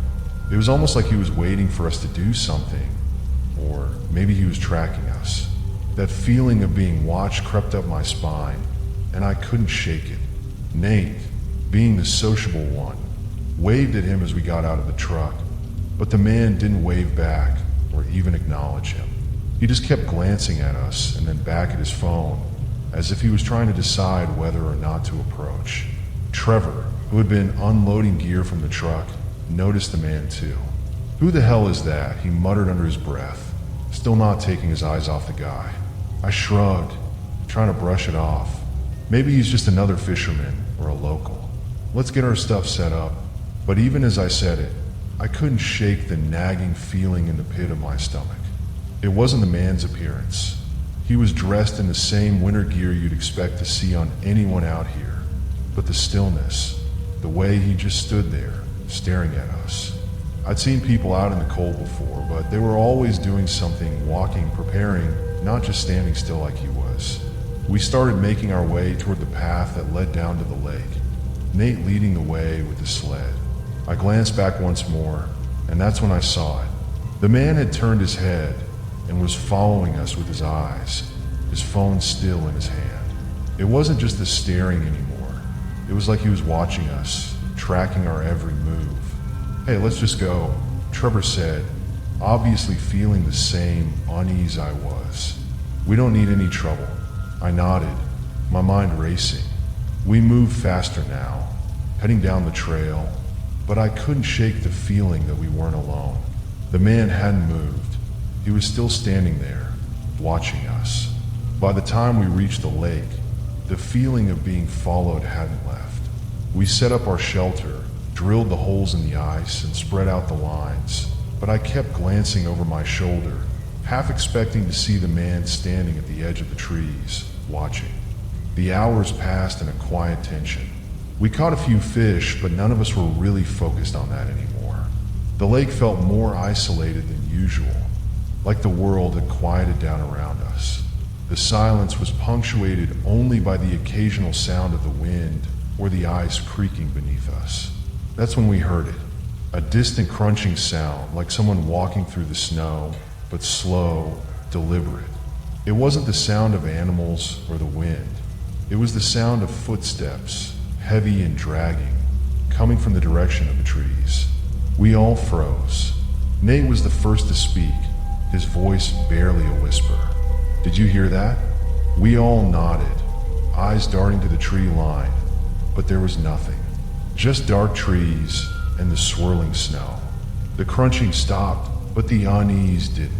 It was almost like he was waiting for us to do something, or maybe he was tracking us. That feeling of being watched crept up my spine, and I couldn't shake it. Nate, being the sociable one, waved at him as we got out of the truck, but the man didn't wave back or even acknowledge him. He just kept glancing at us and then back at his phone, as if he was trying to decide whether or not to approach. Trevor, who had been unloading gear from the truck, noticed the man too. "Who the hell is that?" he muttered under his breath, still not taking his eyes off the guy. I shrugged, trying to brush it off. Maybe he's just another fisherman or a local. Let's get our stuff set up. But even as I said it, I couldn't shake the nagging feeling in the pit of my stomach. It wasn't the man's appearance. He was dressed in the same winter gear you'd expect to see on anyone out here. But the stillness, the way he just stood there, staring at us. I'd seen people out in the cold before, but they were always doing something, walking, preparing, not just standing still like he was. We started making our way toward the path that led down to the lake, Nate leading the way with the sled. I glanced back once more, and that's when I saw it. The man had turned his head and was following us with his eyes, his phone still in his hand. It wasn't just the staring anymore. It was like he was watching us, tracking our every move. "Hey, let's just go," Trevor said, obviously feeling the same unease I was. "We don't need any trouble." I nodded, my mind racing. We moved faster now, heading down the trail, but I couldn't shake the feeling that we weren't alone. The man hadn't moved. He was still standing there, watching us. By the time we reached the lake, the feeling of being followed hadn't left. We set up our shelter, drilled the holes in the ice, and spread out the lines, but I kept glancing over my shoulder, half expecting to see the man standing at the edge of the trees, watching. The hours passed in a quiet tension. We caught a few fish, but none of us were really focused on that anymore. The lake felt more isolated than usual, like the world had quieted down around us. The silence was punctuated only by the occasional sound of the wind or the ice creaking beneath us. That's when we heard it, a distant crunching sound like someone walking through the snow, but slow, deliberate. It wasn't the sound of animals or the wind. It was the sound of footsteps, heavy and dragging, coming from the direction of the trees. We all froze. Nate was the first to speak, his voice barely a whisper. "Did you hear that?" We all nodded. eyes darting to the tree line, but there was nothing. Just dark trees and the swirling snow. The crunching stopped, but the unease didn't.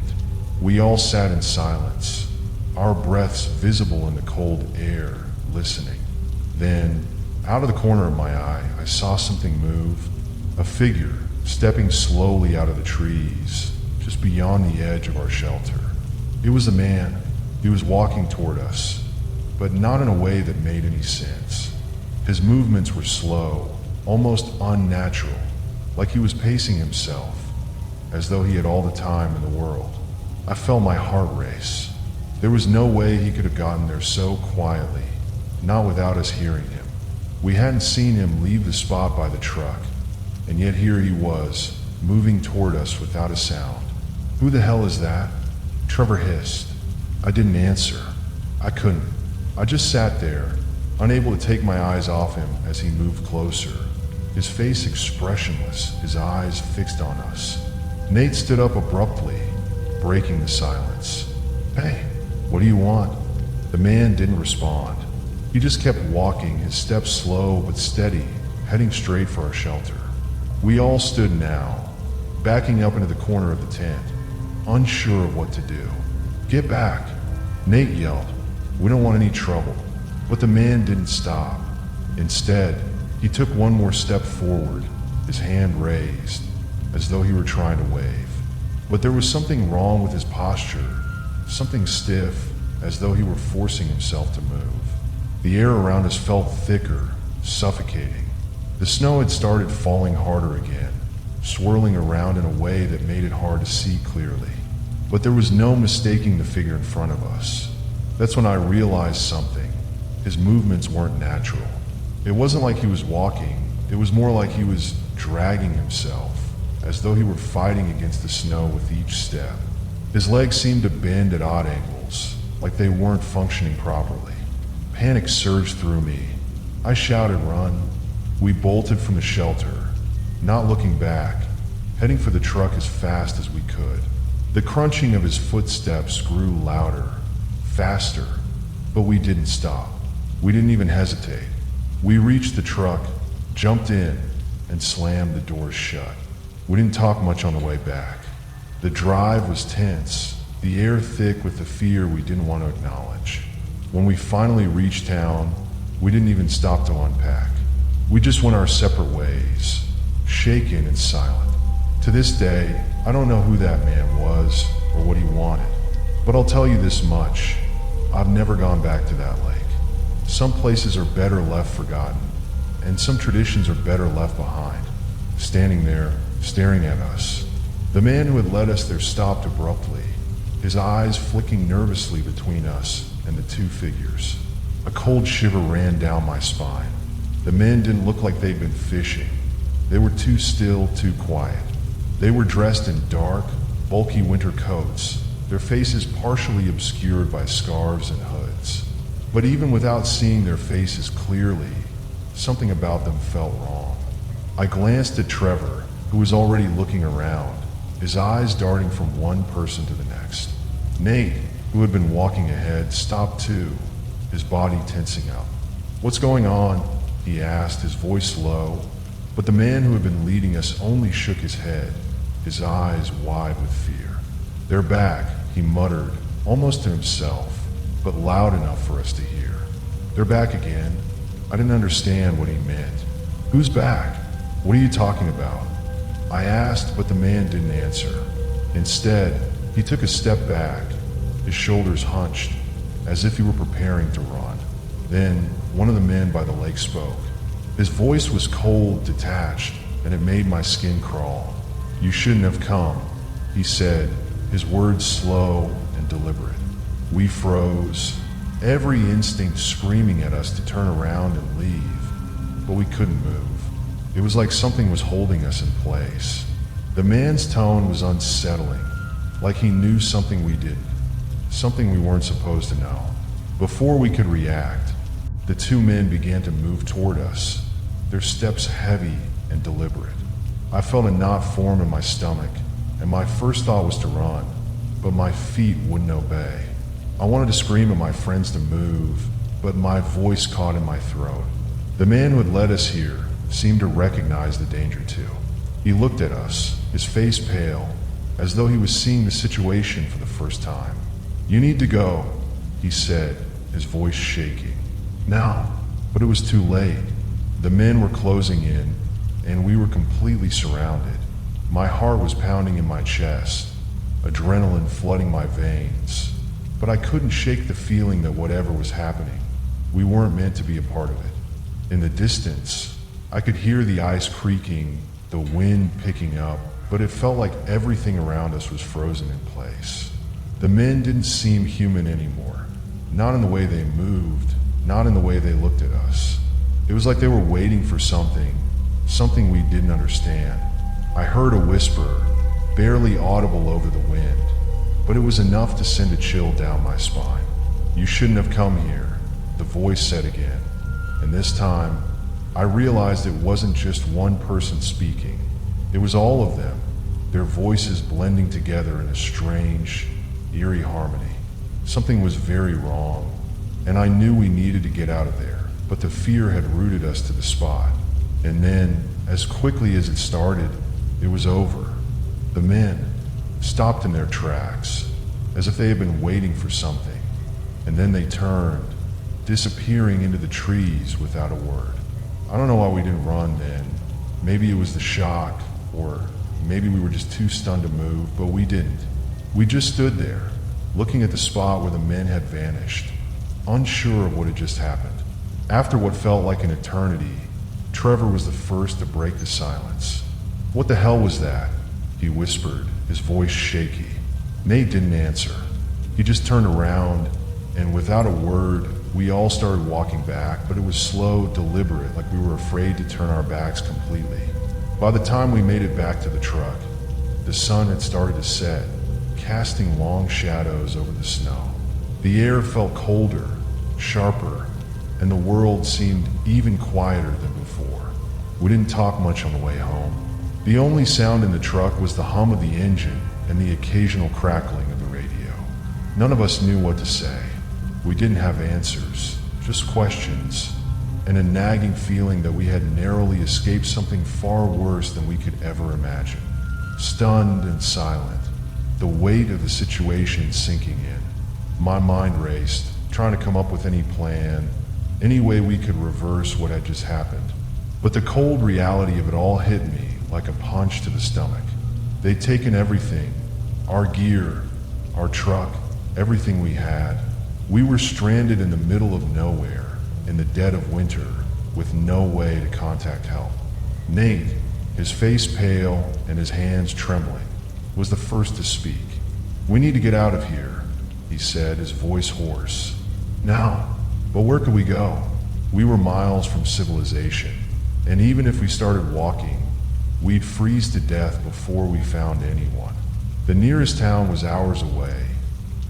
We all sat in silence, our breaths visible in the cold air, listening. Then, out of the corner of my eye, I saw something move. A figure stepping slowly out of the trees, just beyond the edge of our shelter. It was a man. He was walking toward us, but not in a way that made any sense. His movements were slow, almost unnatural, like he was pacing himself, as though he had all the time in the world. I felt my heart race. There was no way he could have gotten there so quietly, not without us hearing him. We hadn't seen him leave the spot by the truck, and yet here he was, moving toward us without a sound. "Who the hell is that?" Trevor hissed. I didn't answer. I couldn't. I just sat there, unable to take my eyes off him as he moved closer, his face expressionless, his eyes fixed on us. Nate stood up abruptly, breaking the silence. "Hey, what do you want?" The man didn't respond. He just kept walking, his steps slow but steady, heading straight for our shelter. We all stood now, backing up into the corner of the tent, unsure of what to do. "Get back!" Nate yelled. "We don't want any trouble." But the man didn't stop. Instead, he took one more step forward, his hand raised, as though he were trying to wave. But there was something wrong with his posture, something stiff, as though he were forcing himself to move. The air around us felt thicker, suffocating. The snow had started falling harder again, swirling around in a way that made it hard to see clearly. But there was no mistaking the figure in front of us. That's when I realized something. His movements weren't natural. It wasn't like he was walking, it was more like he was dragging himself, as though he were fighting against the snow with each step. His legs seemed to bend at odd angles, like they weren't functioning properly. Panic surged through me. I shouted, "Run!" We bolted from the shelter, not looking back, heading for the truck as fast as we could. The crunching of his footsteps grew louder, faster, but we didn't stop. We didn't even hesitate. We reached the truck, jumped in, and slammed the doors shut. We didn't talk much on the way back. The drive was tense, the air thick with the fear we didn't want to acknowledge. When we finally reached town, we didn't even stop to unpack. We just went our separate ways, shaken and silent. To this day, I don't know who that man was or what he wanted, but I'll tell you this much. I've never gone back to that lake. Some places are better left forgotten, and some traditions are better left behind. Standing there, staring at us, the man who had led us there stopped abruptly, his eyes flicking nervously between us and the two figures. A cold shiver ran down my spine. The men didn't look like they'd been fishing. They were too still, too quiet. They were dressed in dark, bulky winter coats, their faces partially obscured by scarves and hoods. But even without seeing their faces clearly, something about them felt wrong. I glanced at Trevor, who was already looking around, his eyes darting from one person to the next. Nate, who had been walking ahead, stopped too, his body tensing up. "What's going on?" he asked, his voice low, but the man who had been leading us only shook his head, his eyes wide with fear. "They're back," he muttered, almost to himself, but loud enough for us to hear. "They're back again." I didn't understand what he meant. "Who's back? What are you talking about?" I asked, but the man didn't answer. Instead, he took a step back, his shoulders hunched, as if he were preparing to run. Then, one of the men by the lake spoke. His voice was cold, detached, and it made my skin crawl. "You shouldn't have come," he said, his words slow and deliberate. We froze, every instinct screaming at us to turn around and leave, but we couldn't move. It was like something was holding us in place. The man's tone was unsettling, like he knew something we didn't, something we weren't supposed to know. Before we could react, the two men began to move toward us, their steps heavy and deliberate. I felt a knot form in my stomach, and my first thought was to run, but my feet wouldn't obey. I wanted to scream at my friends to move, but my voice caught in my throat. The man who had led us here seemed to recognize the danger too. He looked at us, his face pale, as though he was seeing the situation for the first time. "You need to go," he said, his voice shaking. Now, but it was too late. The men were closing in, and we were completely surrounded. My heart was pounding in my chest, adrenaline flooding my veins, but I couldn't shake the feeling that whatever was happening, we weren't meant to be a part of it. In the distance, I could hear the ice creaking, the wind picking up, but it felt like everything around us was frozen in place. The men didn't seem human anymore, not in the way they moved, not in the way they looked at us. It was like they were waiting for something we didn't understand. I heard a whisper, barely audible over the wind, but it was enough to send a chill down my spine. "You shouldn't have come here," the voice said again. And this time, I realized it wasn't just one person speaking. It was all of them, their voices blending together in a strange, eerie harmony. Something was very wrong, and I knew we needed to get out of there, but the fear had rooted us to the spot. And then, as quickly as it started, it was over. The men stopped in their tracks, as if they had been waiting for something, and then they turned, disappearing into the trees without a word. I don't know why we didn't run then. Maybe it was the shock, or maybe we were just too stunned to move, but we didn't. We just stood there, looking at the spot where the men had vanished, unsure of what had just happened. After what felt like an eternity, Trevor was the first to break the silence. "What the hell was that?" he whispered, his voice shaky. Nate didn't answer. He just turned around, and without a word, we all started walking back, but it was slow, deliberate, like we were afraid to turn our backs completely. By the time we made it back to the truck, the sun had started to set, casting long shadows over the snow. The air felt colder, sharper, and the world seemed even quieter than before. We didn't talk much on the way home. The only sound in the truck was the hum of the engine and the occasional crackling of the radio. None of us knew what to say. We didn't have answers, just questions, and a nagging feeling that we had narrowly escaped something far worse than we could ever imagine. Stunned and silent, the weight of the situation sinking in. My mind raced, trying to come up with any plan, any way we could reverse what had just happened. But the cold reality of it all hit me like a punch to the stomach. They'd taken everything, our gear, our truck, everything we had. We were stranded in the middle of nowhere, in the dead of winter, with no way to contact help. Nate, his face pale and his hands trembling, was the first to speak. "We need to get out of here," he said, his voice hoarse. "Now, but where could we go?" We were miles from civilization, and even if we started walking, we'd freeze to death before we found anyone. The nearest town was hours away,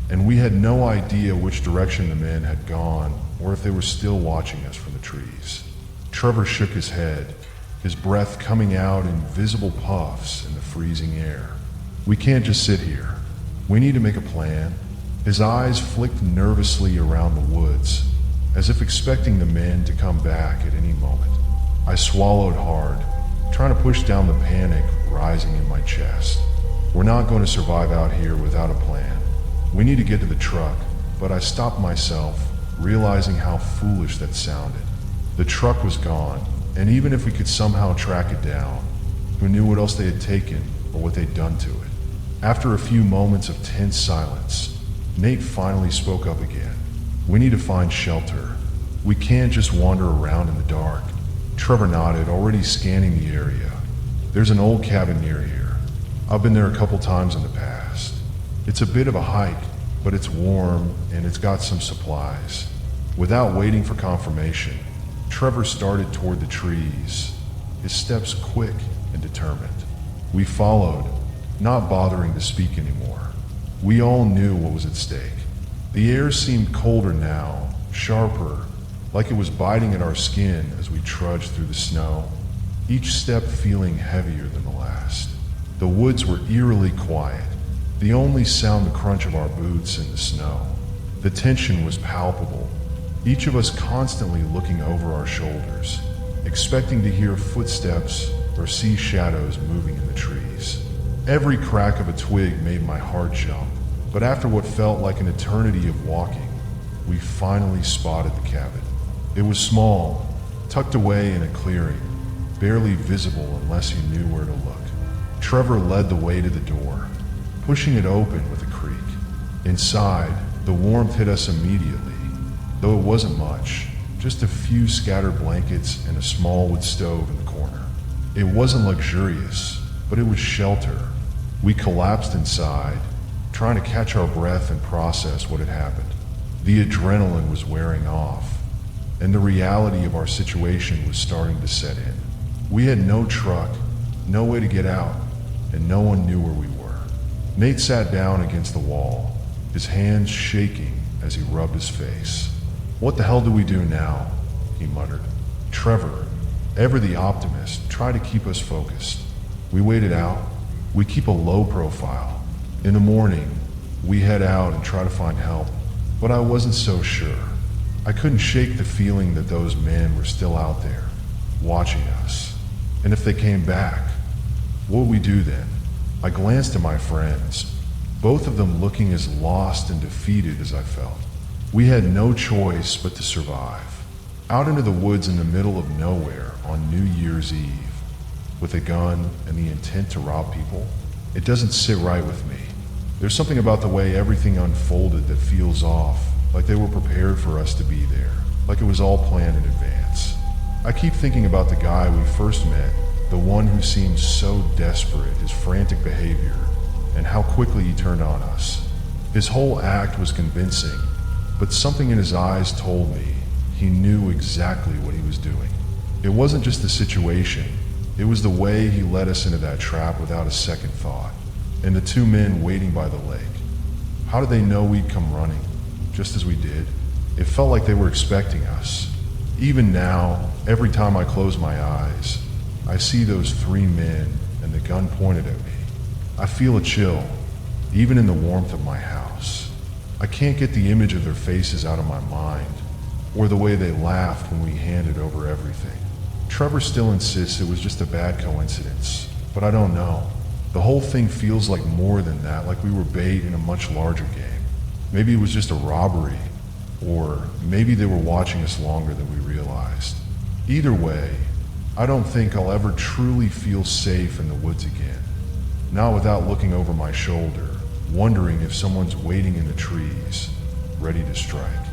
and we had no idea which direction the men had gone or if they were still watching us from the trees. Trevor shook his head, his breath coming out in visible puffs in the freezing air. "We can't just sit here. We need to make a plan." His eyes flicked nervously around the woods, as if expecting the men to come back at any moment. I swallowed hard, trying to push down the panic rising in my chest. "We're not going to survive out here without a plan. We need to get to the truck," but I stopped myself, realizing how foolish that sounded. The truck was gone, and even if we could somehow track it down, who knew what else they had taken or what they'd done to it? After a few moments of tense silence, Nate finally spoke up again. "We need to find shelter. We can't just wander around in the dark." Trevor nodded, already scanning the area. "There's an old cabin near here. I've been there a couple times in the past. It's a bit of a hike, but it's warm and it's got some supplies." Without waiting for confirmation, Trevor started toward the trees, his steps quick and determined. We followed, not bothering to speak anymore. We all knew what was at stake. The air seemed colder now, sharper, like it was biting at our skin as we trudged through the snow, each step feeling heavier than the last. The woods were eerily quiet, the only sound the crunch of our boots in the snow. The tension was palpable, each of us constantly looking over our shoulders, expecting to hear footsteps or see shadows moving in the trees. Every crack of a twig made my heart jump, but after what felt like an eternity of walking, we finally spotted the cabin. It was small, tucked away in a clearing, barely visible unless you knew where to look. Trevor led the way to the door, pushing it open with a creak. Inside, the warmth hit us immediately, though it wasn't much, just a few scattered blankets and a small wood stove in the corner. It wasn't luxurious, but it was shelter. We collapsed inside, trying to catch our breath and process what had happened. The adrenaline was wearing off, and the reality of our situation was starting to set in. We had no truck, no way to get out, and no one knew where we were. Nate sat down against the wall, his hands shaking as he rubbed his face. "What the hell do we do now?" he muttered. Trevor, ever the optimist, tried to keep us focused. We waited out. We keep a low profile. In the morning, we head out and try to find help, but I wasn't so sure. I couldn't shake the feeling that those men were still out there, watching us. And if they came back, what would we do then? I glanced at my friends, both of them looking as lost and defeated as I felt. We had no choice but to survive. Out into the woods in the middle of nowhere on New Year's Eve, with a gun and the intent to rob people, it doesn't sit right with me. There's something about the way everything unfolded that feels off, like they were prepared for us to be there, like it was all planned in advance. I keep thinking about the guy we first met, the one who seemed so desperate, his frantic behavior, and how quickly he turned on us. His whole act was convincing, but something in his eyes told me he knew exactly what he was doing. It wasn't just the situation, it was the way he led us into that trap without a second thought. And the two men waiting by the lake. How did they know we'd come running, just as we did? It felt like they were expecting us. Even now, every time I close my eyes, I see those three men and the gun pointed at me. I feel a chill, even in the warmth of my house. I can't get the image of their faces out of my mind, or the way they laughed when we handed over everything. Trevor still insists it was just a bad coincidence, but I don't know. The whole thing feels like more than that, like we were bait in a much larger game. Maybe it was just a robbery, or maybe they were watching us longer than we realized. Either way, I don't think I'll ever truly feel safe in the woods again. Not without looking over my shoulder, wondering if someone's waiting in the trees, ready to strike.